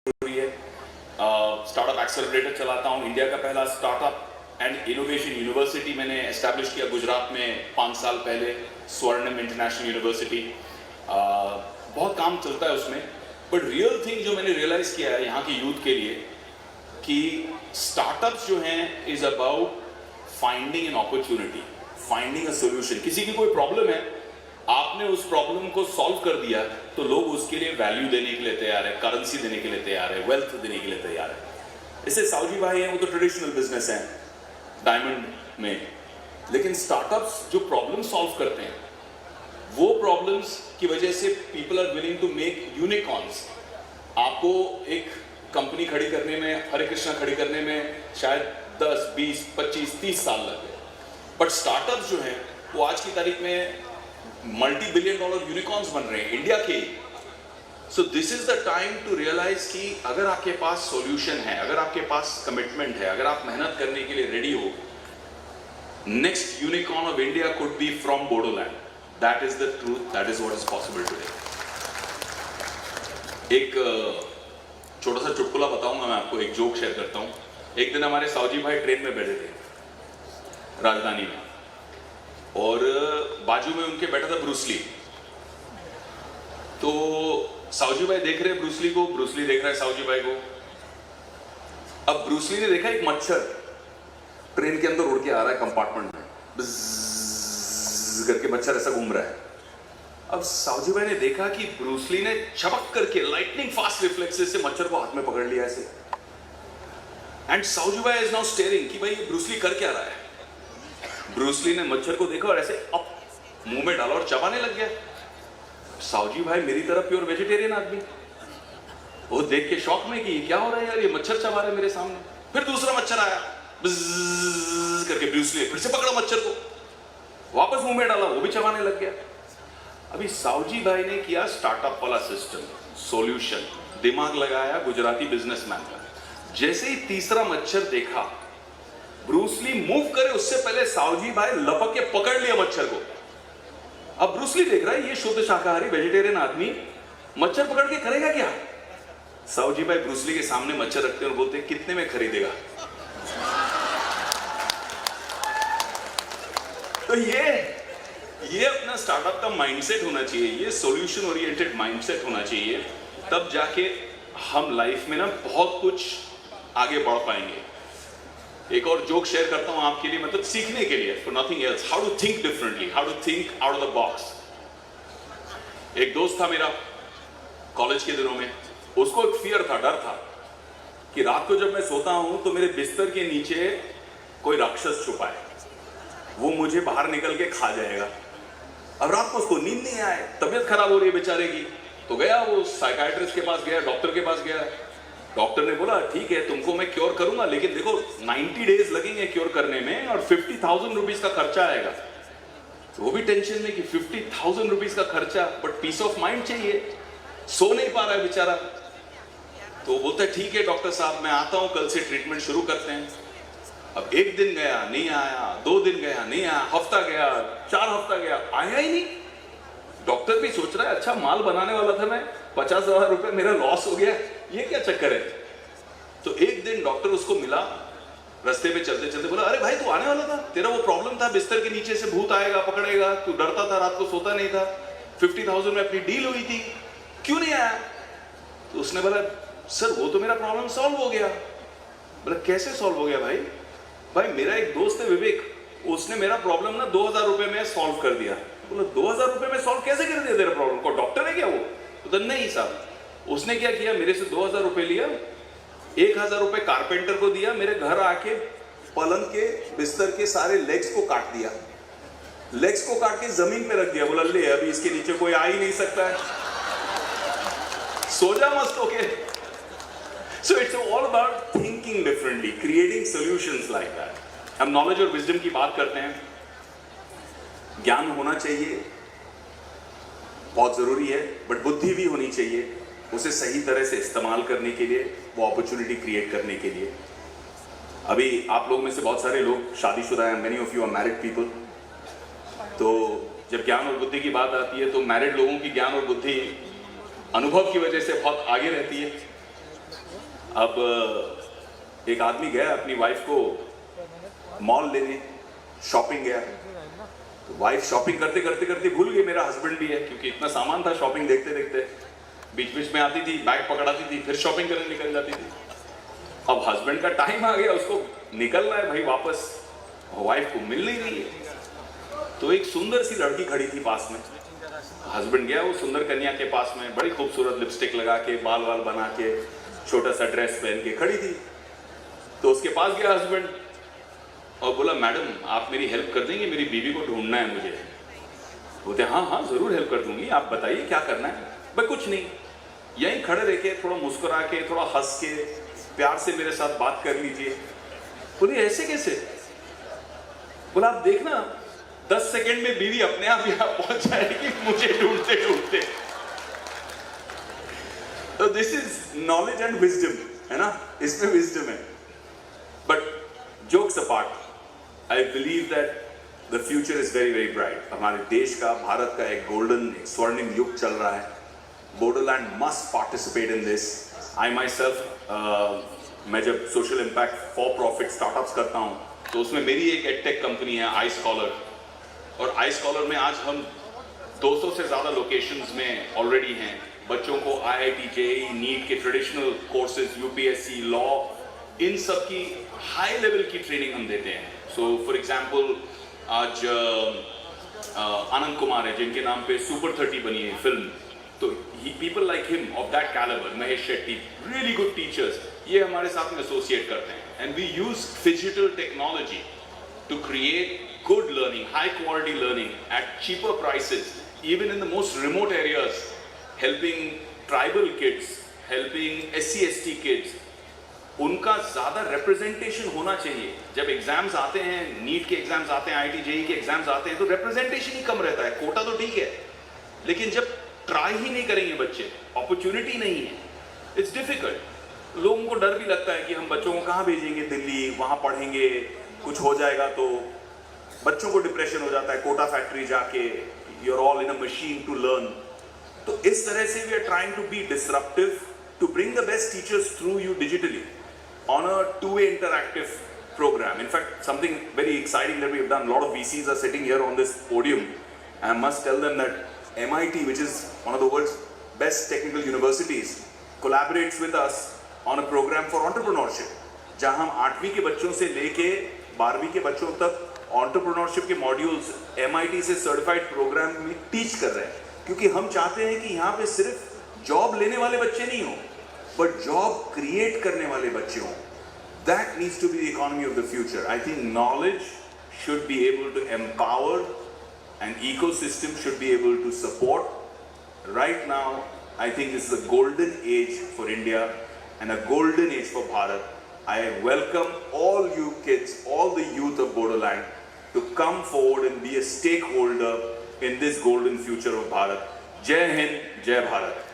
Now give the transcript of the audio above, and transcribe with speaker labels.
Speaker 1: रही है। Startup accelerator चलाता हूँ। इंडिया का पहला स्टार्टअप एंड इनोवेशन यूनिवर्सिटी मैंने एस्टैब्लिश किया गुजरात में 5 साल पहले, स्वर्णम इंटरनेशनल यूनिवर्सिटी। बहुत काम चलता है उसमें, बट रियल थिंग जो मैंने रियलाइज किया है यहाँ की यूथ के लिए कि स्टार्टअप्स जो हैं is about finding an opportunity, finding a solution. किसी की कोई प्रॉब्लम है, आपने उस प्रॉब्लम को सॉल्व कर दिया तो लोग उसके लिए वैल्यू देने के लिए तैयार है, करेंसी देने के लिए तैयार है, वेल्थ देने के लिए तैयार है। जैसे सावजी भाई हैं, वो तो ट्रेडिशनल बिजनेस है डायमंड में, लेकिन स्टार्टअप्स जो प्रॉब्लम सॉल्व करते हैं वो प्रॉब्लम्स की वजह से people are willing to make unicorns. आपको एक कंपनी खड़ी करने में, हरे कृष्णा खड़ी करने में शायद 10, 20, 25, 30 साल लग गए, बट स्टार्टअप्स जो हैं वो आज की तारीख में मल्टी बिलियन डॉलर यूनिकॉर्न्स बन रहे हैं इंडिया के। So this is the time to realise कि अगर आपके पास सॉल्यूशन है, अगर आपके पास कमिटमेंट है, अगर आप मेहनत करने के लिए रेडी हो, next unicorn of India could be from Bodoland. That is the truth, that is what is possible today. एक छोटा सा चुटकुला बताऊंगा मैं आपको, एक जोक शेयर करता हूं। एक दिन हमारे सावजी भाई ट्रेन में बैठे थे राजधानी में, और बाजू में उनके बैठा था ब्रूस ली। तो सावजी भाई देख रहे हैं ब्रूस ली को, ब्रूस ली देख रहा है सावजी भाई को। अब ब्रूस ली ने देखा एक मच्छर ट्रेन के अंदर उड़ के आ रहा है कंपार्टमेंट में, करके मच्छर ऐसा घूम रहा है। अब सावजी भाई ने देखा कि ब्रूस ली ने छपक करके लाइटनिंग फास्ट रिफ्लेक्सेस से मच्छर को हाथ में पकड़ लिया ऐसे, एंड सावजी भाई इज नाउ स्टेयरिंग कि भाई ये ब्रूस ली कर क्या रहा है। ब्रूस ली ने मच्छर को देखा और ऐसे अप मुंह में डाला और चबाने लग गया। सावजी भाई मेरी तरफ प्योर वेजिटेरियन आदमी, वो देख के शौक में कि क्या हो रहा है यार, ये मच्छर चबा रहा है मेरे सामने। फिर दूसरा मच्छर आया, बिज़ करके ब्रूस ली फिर से पकड़ा मच्छर को, वापस मुंह में डाला, वो भी चबाने लग गया। अभी सावजी भाई ने किया स्टार्टअप वाला सिस्टम, सॉल्यूशन, दिमाग लगाया गुजराती बिजनेसमैन का। जैसे ही तीसरा मच्छर देखा, ब्रूस ली मूव करे उससे पहले सावजी भाई लपक के पकड़ लिया मच्छर को। अब ब्रूस ली देख रहा है ये शुद्ध शाकाहारी वेजिटेरियन आदमी मच्छर पकड़ के करेगा क्या। सावजी भाई ब्रूस ली के सामने मच्छर रखते हैं और बोलते हैं कितने में खरीदेगा। तो ये अपना स्टार्टअप का माइंडसेट होना चाहिए, ये सॉल्यूशन ओरिएंटेड माइंडसेट होना चाहिए, तब जाके हम लाइफ में ना बहुत कुछ आगे बढ़ पाएंगे। एक और जोक शेयर करता हूं आपके लिए, मतलब सीखने के लिए, for nothing else, how to think differently, how to think out of the box. एक दोस्त था मेरा कॉलेज के दिनों में, उसको एक फियर था, डर था कि रात को जब मैं सोता हूं तो मेरे बिस्तर के नीचे कोई राक्षस छुपा है, वो मुझे बाहर निकल के खा जाएगा। अब रात को उसको नींद नहीं आए, तबीयत खराब हो रही है बेचारे की, तो गया वो साइकाइट्रिस्ट के पास गया, डॉक्टर के पास गया। डॉक्टर ने बोला ठीक है तुमको मैं क्योर करूंगा, लेकिन देखो 90 डेज लगेंगे क्योर करने में और 50,000 रुपीज का खर्चा आएगा। तो वो भी टेंशन में कि 50,000 रुपीज का खर्चा, बट पीस ऑफ माइंड चाहिए, सो नहीं पा रहा है बेचारा। तो बोलता है ठीक है डॉक्टर साहब मैं आता हूं, कल से ट्रीटमेंट शुरू करते हैं। अब एक दिन गया नहीं आया, 2 दिन गया नहीं आया, हफ्ता गया, 4 हफ्ता गया, आया ही नहीं। डॉक्टर भी सोच रहा है अच्छा माल बनाने वाला था मैं, 50,000 रुपए मेरा लॉस हो गया, ये क्या चक्कर है। तो एक दिन डॉक्टर उसको मिला, रास्ते में चलते चलते बोला अरे भाई तू आने वाला था, तेरा वो प्रॉब्लम था बिस्तर के नीचे से भूत आएगा पकड़ेगा, तू डरता था, रात को सोता नहीं था, 50,000 में अपनी डील हुई थी, क्यों नहीं आया। तो उसने बोला सर वो तो मेरा प्रॉब्लम सॉल्व हो गया। बोला कैसे सॉल्व हो गया भाई। भाई मेरा एक दोस्त है विवेक, उसने मेरा प्रॉब्लम ना 2,000 रुपए में सॉल्व कर दिया। बोला 2,000 रुपए में सॉल्व कैसे कर दिया तेरा प्रॉब्लम, को डॉक्टर है क्या वो। तो नहीं साहब, उसने क्या किया, मेरे से 2,000 रुपए लिया, 1,000 रुपए कारपेंटर को दिया, मेरे घर आके पलंग के बिस्तर के सारे लेग्स को काट दिया, लेग्स को काट के जमीन पे रख दिया। बोला ले अभी इसके नीचे कोई आ ही नहीं सकता है, सो जा मस्त होके। So it's all about thinking differently, creating solutions like that. हम नॉलेज और विजडम की बात करते हैं, ज्ञान होना चाहिए, बहुत जरूरी है, बट बुद्धि भी होनी चाहिए उसे सही तरह से इस्तेमाल करने के लिए, वो अपॉर्चुनिटी क्रिएट करने के लिए। अभी आप लोग में से बहुत सारे लोग शादीशुदा हैं, many of you are married people. तो जब ज्ञान और बुद्धि की बात आती है तो मैरिड लोगों की ज्ञान और बुद्धि अनुभव की वजह से बहुत आगे रहती है। अब एक आदमी गया अपनी वाइफ को मॉल लेने, शॉपिंग गया। तो वाइफ शॉपिंग करते करते करते भूल गई मेरा हस्बैंड भी है, क्योंकि इतना सामान था शॉपिंग देखते देखते। बीच बीच में आती थी, बैग पकड़ाती थी, फिर शॉपिंग करने निकल जाती थी। अब हस्बैंड का टाइम आ गया, उसको निकलना है भाई वापस, वाइफ को मिल नहीं रही है। तो एक सुंदर सी लड़की खड़ी थी पास में। हस्बैंड गया वो सुंदर कन्या के पास में, बड़ी खूबसूरत लिपस्टिक लगा के, बाल वाल बना के, छोटा सा ड्रेस पहन के खड़ी थी। तो उसके पास गया हस्बैंड और बोला, मैडम आप मेरी हेल्प कर देंगे, मेरी बीवी को ढूंढना है मुझे। बोलते हाँ हाँ जरूर हेल्प कर दूंगी, आप बताइए क्या करना है। भाई कुछ नहीं, यहीं खड़े रह के थोड़ा मुस्कुरा के, थोड़ा हंस के, प्यार से मेरे साथ बात कर लीजिए। बोली ऐसे कैसे? बोला आप देखना 10 सेकंड में बीवी अपने आप यहां पहुंच जाएगी मुझे ढूंढते ढूंढते। तो this is knowledge and wisdom, है ना, इसमें विजडम है। But jokes apart, I believe that the future is very very bright. हमारे देश का, भारत का एक गोल्डन, एक स्वर्णिम युग चल रहा है। Bodoland must participate in this. I my self, मैं जब social impact for profit startups करता हूँ तो उसमें मेरी एक एडटेक कंपनी है आई स्कॉलर, और आई स्कॉलर में आज हम 200 से ज़्यादा लोकेशंस में ऑलरेडी हैं। बच्चों को IIT, JEE, नीट के ट्रेडिशनल कोर्सेज, UPSC, लॉ, इन सब की हाई लेवल की ट्रेनिंग हम देते हैं। सो फॉर एग्जांपल आज आनंद कुमार है जिनके नाम पे सुपर 30 बनी है फिल्म, तो people like him of that calibre, Mahesh Shetty, really good teachers, ये हमारे साथ में एसोसिएट करते हैं। And we use digital technology to create good learning, high quality learning at cheaper prices, even in the most remote areas, helping tribal kids, helping SC/ST kids. उनका ज़्यादा representation होना चाहिए। जब एग्जाम्स आते हैं, नीट के एग्जाम्स आते हैं, IIT, JEE के एग्जाम्स आते हैं, तो representation ही कम रहता है। कोटा तो ठीक है, लेकिन जब ट्राई ही नहीं करेंगे बच्चे, अपॉर्चुनिटी नहीं है, इट्स डिफिकल्ट। लोगों को डर भी लगता है कि हम बच्चों को कहाँ भेजेंगे, दिल्ली, वहाँ पढ़ेंगे, कुछ हो जाएगा तो। बच्चों को डिप्रेशन हो जाता है, कोटा फैक्ट्री जाके, you are all in a machine to learn. तो इस तरह से we are trying to be disruptive, to bring the best teachers through you digitally on a two-way interactive program. In fact, something very exciting that we have done, a lot of VCs are sitting here on this podium, and I must tell them that MIT, which is one of the world's best technical universities, collaborates with us on a program for entrepreneurship, जहां हम 8वीं के बच्चों से लेके 12वीं के बच्चों तक एंटरप्रेन्योरशिप के मॉड्यूल्स MIT से सर्टिफाइड प्रोग्राम में टीच कर रहे हैं, क्योंकि हम चाहते हैं कि यहाँ पे सिर्फ जॉब लेने वाले बच्चे नहीं हो, बट जॉब क्रिएट करने वाले बच्चे हों। That needs to be the economy of the future. I think knowledge should be able to empower and ecosystem should be able to support. Right now I think this is a golden age for India and a golden age for Bharat. I welcome all you kids, all the youth of Bodoland to come forward and be a stakeholder in this golden future of Bharat. Jai Hind, Jai Bharat.